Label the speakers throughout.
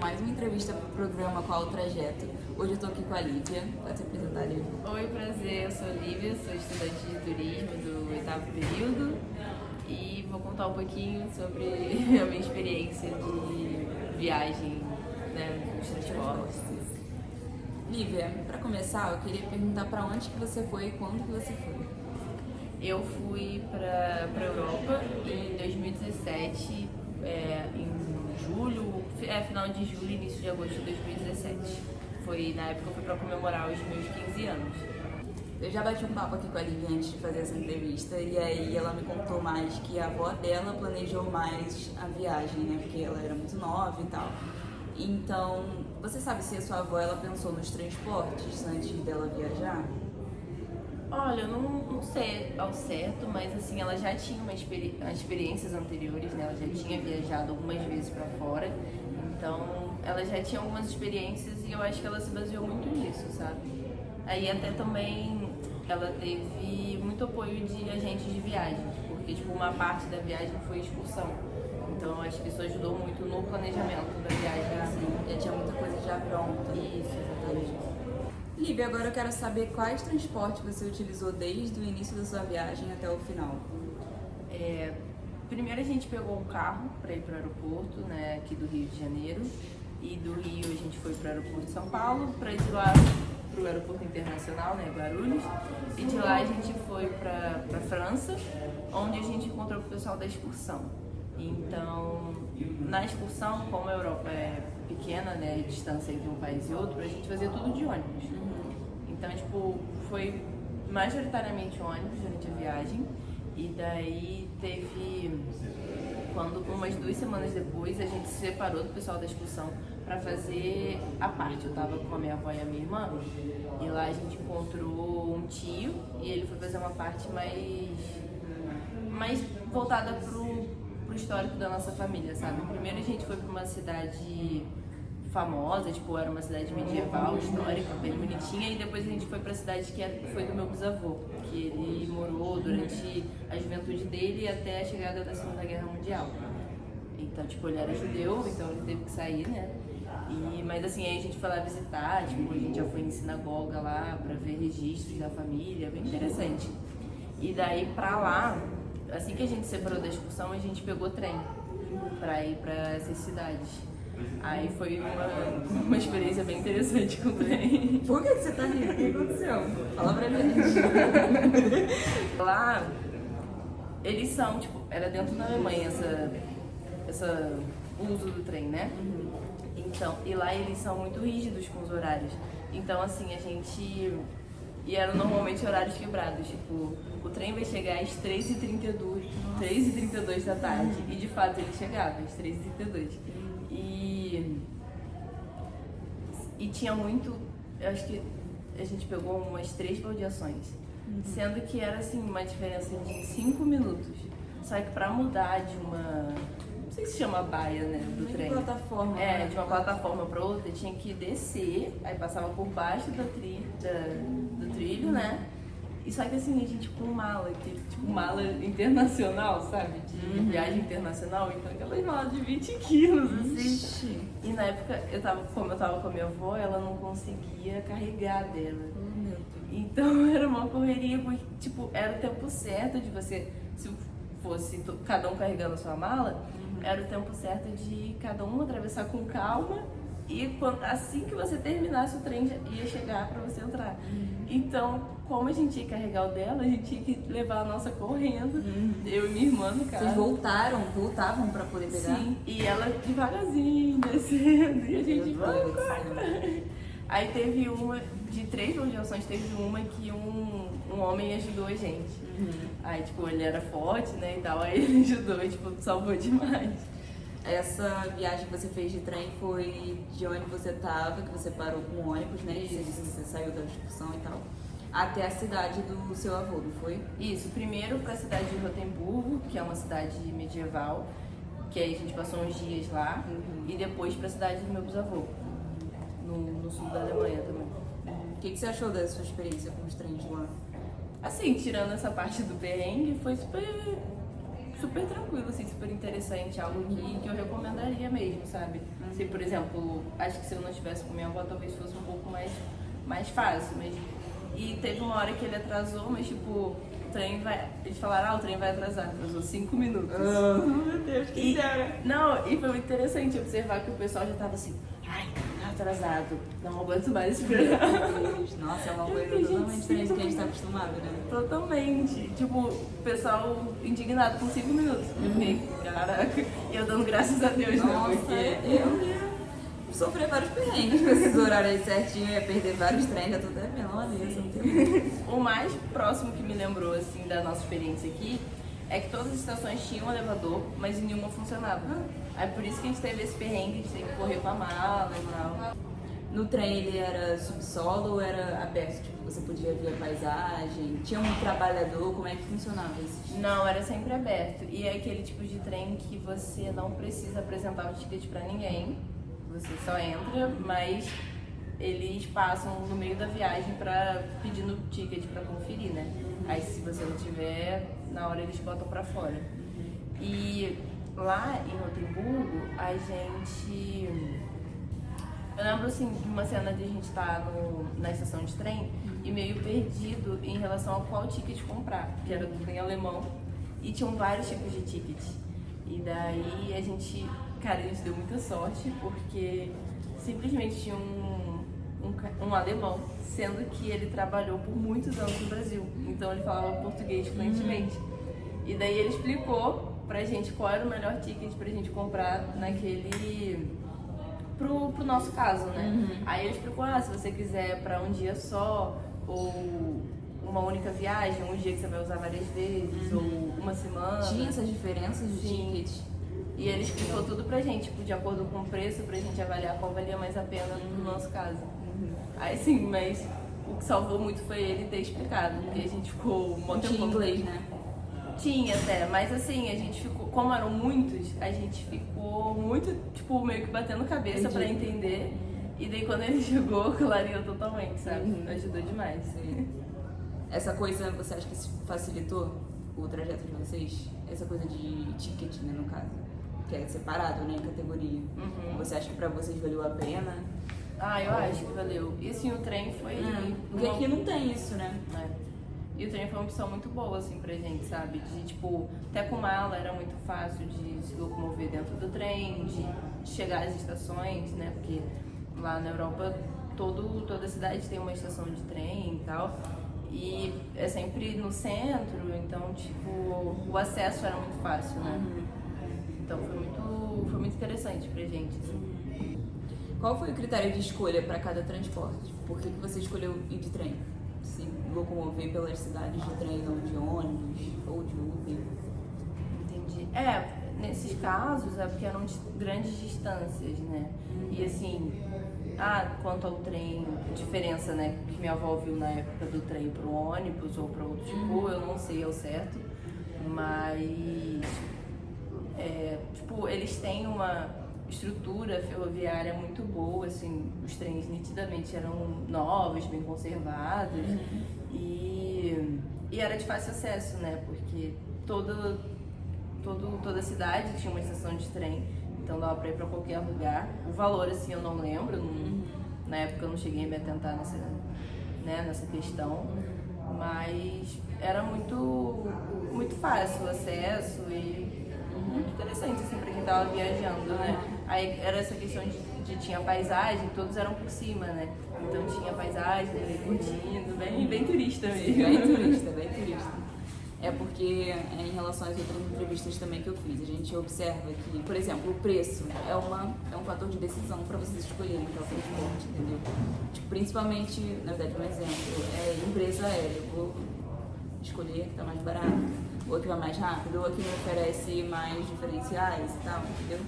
Speaker 1: mais uma entrevista para o programa Qual o Trajeto. Hoje eu estou aqui com a Lívia. Pode se apresentar, Lívia.
Speaker 2: Oi, prazer. Eu sou Lívia, sou estudante de turismo do 8º período e vou contar um pouquinho sobre a minha experiência de viagem, né, nos transportes.
Speaker 1: Lívia, para começar, eu queria perguntar para onde que você foi e quando que você foi.
Speaker 2: Eu fui para a Europa em 2017, em julho, final de julho, início de agosto de 2017. Na época eu fui para comemorar os meus 15 anos.
Speaker 1: Eu já bati um papo aqui com a Lívia antes de fazer essa entrevista e aí ela me contou mais que a avó dela planejou mais a viagem, né? Porque ela era muito nova e tal. Então, você sabe se a sua avó ela pensou nos transportes antes dela viajar?
Speaker 2: Olha, eu não sei ao certo, mas assim, ela já tinha experiências anteriores, né? Ela já tinha viajado algumas vezes para fora, então ela já tinha algumas experiências e eu acho que ela se baseou muito nisso, sabe? Aí até também ela teve muito apoio de agentes de viagens, porque tipo, uma parte da viagem foi excursão, então eu acho que isso ajudou muito no planejamento da viagem, assim.
Speaker 1: Já tinha muita coisa já pronta.
Speaker 2: Isso, exatamente.
Speaker 1: Lívia, agora eu quero saber quais transportes você utilizou desde o início da sua viagem até o final.
Speaker 2: Primeiro a gente pegou um carro para ir para o aeroporto, né, aqui do Rio de Janeiro, e do Rio a gente foi para o aeroporto de São Paulo, para ir de lá para o aeroporto internacional, né, Guarulhos, e de lá a gente foi para a França, onde a gente encontrou com o pessoal da excursão. Então, na excursão, como a Europa é pequena, né, a distância entre um país e outro, a gente fazia tudo de ônibus. Então, tipo, foi majoritariamente ônibus durante a viagem. E daí teve, quando umas 2 semanas depois, a gente se separou do pessoal da excursão para fazer a parte. Eu tava com a minha avó e a minha irmã, e lá a gente encontrou um tio, e ele foi fazer uma parte mais voltada pro histórico da nossa família, sabe? Primeiro a gente foi para uma cidade famosa, tipo, era uma cidade medieval, histórica, bem bonitinha, e depois a gente foi pra cidade que foi do meu bisavô, que ele morou durante a juventude dele até a chegada da Segunda Guerra Mundial. Então, tipo, ele era judeu, então ele teve que sair, né? Mas assim, aí a gente foi lá visitar, tipo, a gente já foi em sinagoga lá pra ver registros da família, bem interessante. E daí pra lá, assim que a gente separou da excursão, a gente pegou trem pra ir pra essas cidades. Aí foi uma experiência bem interessante com o trem.
Speaker 1: Por que você tá rindo? O que aconteceu? Fala pra gente.
Speaker 2: Lá, eles são, tipo, era dentro da Alemanha essa uso do trem, né? Então, e lá eles são muito rígidos com os horários. Então, assim, e eram normalmente horários quebrados, tipo, o trem vai chegar às 3h32 da tarde. E de fato ele chegava às 3h32. E tinha muito, eu acho que a gente pegou umas 3 baldeações, sendo que era assim, uma diferença de 5 minutos. Só que pra mudar de uma, não sei se chama baia, né, do trem.
Speaker 1: Plataforma.
Speaker 2: De uma plataforma pra outra, tinha que descer, aí passava por baixo do trilho, né? E só que assim, a gente com mala, tipo mala internacional, sabe? De viagem internacional, então aquelas malas de 20 quilos, assim. E na época, como eu tava com a minha avó, ela não conseguia carregar dela. Então era uma correria, porque tipo, era o tempo certo de você, se fosse cada um carregando a sua mala, era o tempo certo de cada um atravessar com calma. E assim que você terminasse, o trem ia chegar para você entrar. Então, como a gente ia carregar o dela, a gente tinha que levar a nossa correndo. Eu e minha irmã, no carro.
Speaker 1: Vocês voltavam para poder pegar?
Speaker 2: Sim, e ela devagarzinho, descendo, e a gente, vamos, corre. Aí teve uma, de 3 baldeações, teve uma que um homem ajudou a gente. Aí, tipo, ele era forte, né, e tal, aí ele ajudou e, tipo, salvou demais.
Speaker 1: Essa viagem que você fez de trem foi de onde você estava, que você parou com o ônibus, né? Você disse que você saiu da excursão e tal, até a cidade do seu avô, não foi?
Speaker 2: Isso, primeiro para a cidade de Rotemburgo, que é uma cidade medieval, que aí a gente passou uns dias lá, e depois para a cidade do meu bisavô, no sul da Alemanha também.
Speaker 1: O que você achou da sua experiência com os trens lá?
Speaker 2: Assim, tirando essa parte do perrengue, foi super super tranquilo, assim, super interessante, algo que eu recomendaria mesmo, sabe? Se, por exemplo, acho que se eu não estivesse com minha avó, talvez fosse um pouco mais fácil, mas... E teve uma hora que ele atrasou, mas tipo, o trem vai... Eles falaram, o trem vai atrasar, atrasou 5 minutos.
Speaker 1: Oh, meu Deus, que dera.
Speaker 2: Não, e foi muito interessante observar que o pessoal já tava assim, ai, tá atrasado, não aguento mais esperar.
Speaker 1: Nossa, é uma coisa totalmente diferente do que a gente tá acostumado, né?
Speaker 2: Totalmente. Tipo, o pessoal indignado com 5 minutos. Eu fiquei, caraca, e eu dando graças a Deus,
Speaker 1: Nossa,
Speaker 2: né? Porque
Speaker 1: eu ia sofrer vários perrengues com esses horários aí certinho, ia perder vários trens, já tô até vendo, olha isso, não tem.
Speaker 2: o mais próximo que me lembrou, assim, da nossa experiência aqui é que todas as estações tinham um elevador, mas nenhuma funcionava. Aí por isso que a gente teve esse perrengue, a gente teve que correr com a mala e tal.
Speaker 1: No trem ele era subsolo ou era aberto? Tipo, você podia ver a paisagem? Tinha um trabalhador? Como é que funcionava isso?
Speaker 2: Não, era sempre aberto. E é aquele tipo de trem que você não precisa apresentar o ticket pra ninguém. Você só entra, mas eles passam no meio da viagem pedindo ticket pra conferir, né? Aí se você não tiver, na hora eles botam pra fora. E lá em Rotemburgo, a gente... Eu lembro, assim, de uma cena de a gente estar na estação de trem e meio perdido em relação a qual ticket comprar, que era tudo em alemão, e tinham vários tipos de ticket. E daí a gente deu muita sorte, porque simplesmente tinha um alemão, sendo que ele trabalhou por muitos anos no Brasil, então ele falava português fluentemente. E daí ele explicou pra gente qual era o melhor ticket pra gente comprar pro nosso caso, né? Aí ele explicou, se você quiser pra um dia só, ou uma única viagem, um dia que você vai usar várias vezes, ou uma semana.
Speaker 1: Tinha essas diferenças de
Speaker 2: Sim.
Speaker 1: ticket?
Speaker 2: E ele explicou tudo pra gente, tipo, de acordo com o preço, pra gente avaliar qual valia mais a pena no nosso caso. Aí sim, mas o que salvou muito foi ele ter explicado, porque a gente ficou um monte de
Speaker 1: Tinha inglês, né?
Speaker 2: Tinha até, mas assim, a gente ficou, como eram muitos, a gente ficou muito, tipo, meio que batendo cabeça pra entender. E daí quando ele chegou, clareou totalmente, sabe? Ajudou demais.
Speaker 1: Essa coisa, você acha que facilitou o trajeto de vocês? Essa coisa de ticket, né, no caso? Que é separado, né, em categoria. Você acha que pra vocês valeu a pena?
Speaker 2: Eu acho que valeu. E assim, o trem foi...
Speaker 1: Porque aqui não tem isso, né?
Speaker 2: E o trem foi uma opção muito boa, assim, pra gente, sabe? De, tipo, até com mala era muito fácil de se locomover dentro do trem, de chegar às estações, né? Porque lá na Europa, toda cidade tem uma estação de trem e tal. E é sempre no centro, então, tipo, o acesso era muito fácil, né? Então foi muito interessante pra gente, assim.
Speaker 1: Qual foi o critério de escolha para cada transporte? Por que você escolheu ir de trem? Se locomover pelas cidades de trem ou de ônibus ou de Uber?
Speaker 2: Entendi. Nesses casos é porque eram grandes distâncias, né? E assim, quanto ao trem, diferença, né, que minha avó viu na época do trem pro ônibus ou para outro tipo, eu não sei ao certo, mas tipo, eles têm uma estrutura ferroviária muito boa, assim, os trens nitidamente eram novos, bem conservados e era de fácil acesso, né, porque toda a cidade tinha uma estação de trem, então dava pra ir pra qualquer lugar. O valor, assim, eu não lembro, na época eu não cheguei a me atentar nessa questão, mas era muito fácil o acesso e muito interessante, assim, pra quem tava viajando, né? Aí era essa questão de tinha paisagem, todos eram por cima, né? Então tinha paisagem, curtindo, bem turista mesmo.
Speaker 1: Bem turista, bem turista. É porque, em relação às outras entrevistas também que eu fiz, a gente observa que, por exemplo, o preço é um fator de decisão para vocês escolherem qual transporte, entendeu? Tipo, principalmente, na verdade, um exemplo, empresa aérea. Eu vou escolher a que está mais barato, ou a que vai mais rápido, ou a que me oferece mais diferenciais e tal, entendeu?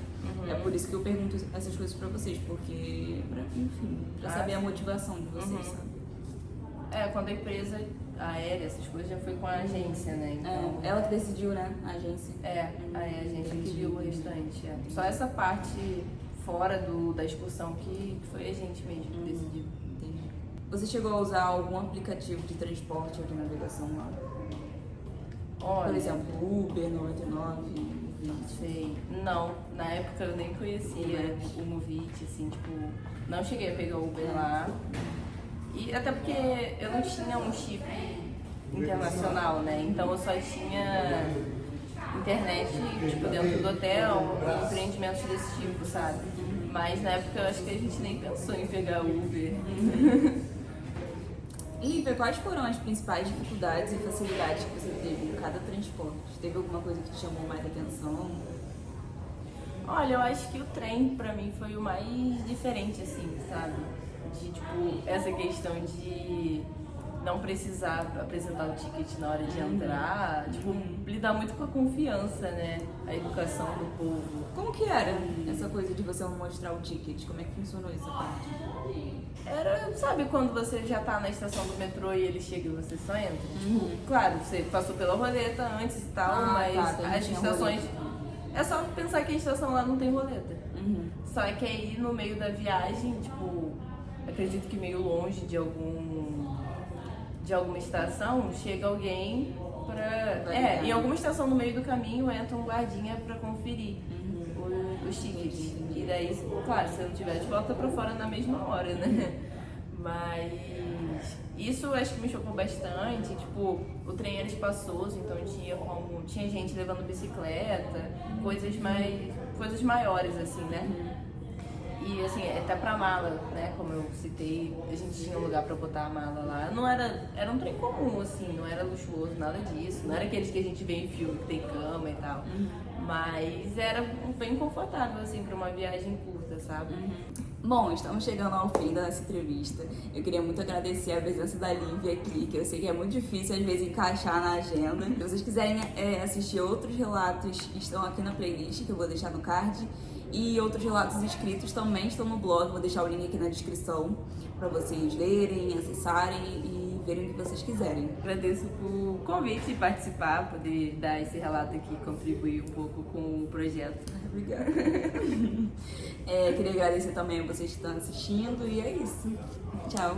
Speaker 1: É por isso que eu pergunto essas coisas para vocês, porque, pra saber a motivação de vocês, sabe?
Speaker 2: Quando a empresa aérea, essas coisas, já foi com a agência, né? Então,
Speaker 1: ela que decidiu, né? A agência.
Speaker 2: A agência que viu o restante. Só essa parte fora da excursão que foi a gente mesmo que decidiu.
Speaker 1: Entendi. Você chegou a usar algum aplicativo de transporte ou de navegação lá?
Speaker 2: Olha,
Speaker 1: Por exemplo, Uber 99,
Speaker 2: sei. Não, na época eu nem conhecia o Movit, assim, tipo, não cheguei a pegar o Uber lá. E até porque eu não tinha um chip internacional, né? Então eu só tinha internet, tipo, dentro do hotel, empreendimentos desse tipo, sabe? Mas na época eu acho que a gente nem pensou em pegar Uber.
Speaker 1: Lívia, quais foram as principais dificuldades e facilidades que você teve em cada transporte? Teve alguma coisa que te chamou mais atenção?
Speaker 2: Olha, eu acho que o trem pra mim foi o mais diferente, assim, sabe? De, tipo, essa questão de não precisar apresentar o ticket na hora de entrar, tipo, lidar muito com a confiança, né? A educação do povo.
Speaker 1: Como que era essa coisa de você não mostrar o ticket? Como é que funcionou essa parte?
Speaker 2: Era, sabe quando você já tá na estação do metrô e ele chega e você só entra? Tipo, claro, você passou pela roleta antes e tal, mas
Speaker 1: tá,
Speaker 2: as estações... É só pensar que a estação lá não tem roleta. Só que aí no meio da viagem, tipo, acredito que meio longe de alguma estação, chega alguém pra... em alguma estação no meio do caminho entra um guardinha pra conferir os tickets. E daí, claro, se eu não tiver, volta pra fora na mesma hora, né? Mas isso eu acho que me chocou bastante. Tipo, o trem era espaçoso, então tinha gente levando bicicleta, coisas maiores, assim, né? E assim, até pra mala, né? Como eu citei, a gente tinha um lugar pra botar a mala lá. Não era um trem comum, assim, não era luxuoso, nada disso. Não era aqueles que a gente vê em filme, que tem cama e tal. Mas era bem confortável, assim, pra uma viagem curta, sabe?
Speaker 1: Bom, estamos chegando ao fim da nossa entrevista. Eu queria muito agradecer a presença da Lívia aqui, que eu sei que é muito difícil às vezes encaixar na agenda. Se vocês quiserem assistir outros relatos, estão aqui na playlist, que eu vou deixar no card. E outros relatos escritos também estão no blog, vou deixar o link aqui na descrição para vocês lerem, acessarem e verem o que vocês quiserem.
Speaker 2: Agradeço por convite e participar, poder dar esse relato aqui, contribuir um pouco com o projeto.
Speaker 1: Obrigada. Queria agradecer também a vocês que estão assistindo e é isso. Tchau.